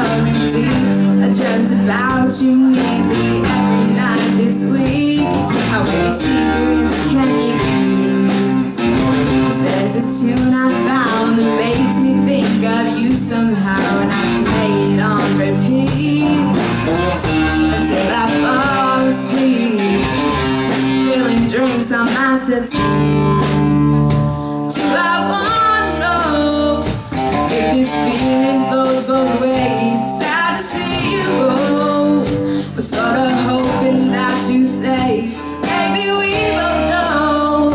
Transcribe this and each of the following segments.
going deep. I dreamt about you nearly every night this week. How many secrets can you keep? 'Cause there's this tune I found that makes me think of you somehow, and I can play it on repeat until I fall asleep, spilling drinks on my settee. Do I wanna know if this feeling flows both ways? Sad to see you go, but sort of hoping that you say maybe we both know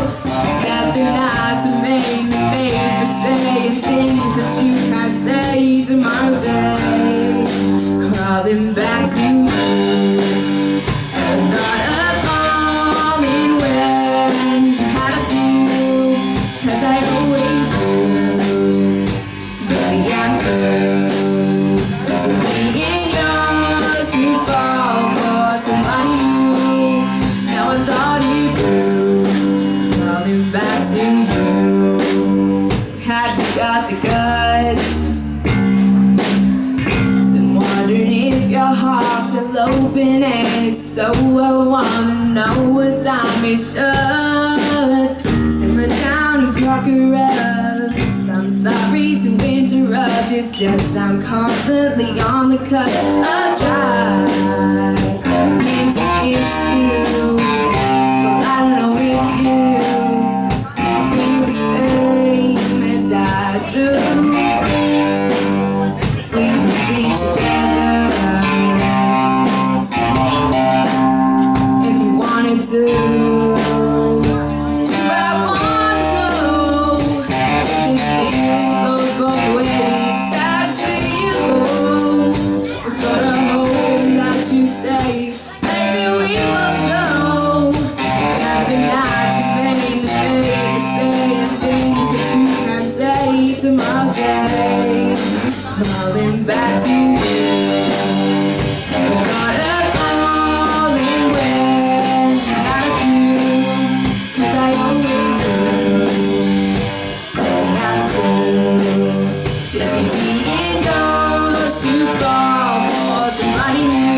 that they're not to make me made for saying things that you can't say tomorrow day. Crawling back to you, and thought of longing when you had a few, 'cause I always do. Baby, I'm through. It's being yours to fall for somebody new. Now I thought it through, crawling back to you. So have you got the guts? Been wondering if your heart's still open, and if so, I wanna know what time it shuts. Simmer down and clock her up. I'm sorry to interrupt, it's just I'm constantly on the cut of trying to kiss you, but I don't know if you feel the same as I do. We can be together if you wanted to. Say, maybe we both know that they're not to make the fake saying things that you can't say tomorrow day. Calling back to you, and thought of falling when you had a few, 'cause I always do. But I do. Does it mean yours to fall for somebody new?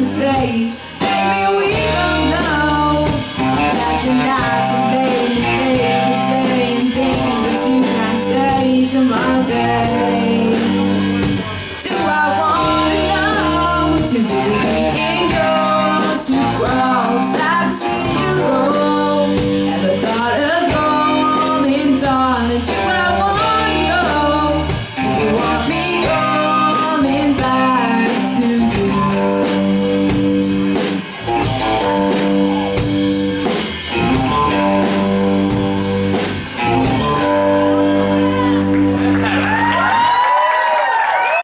Say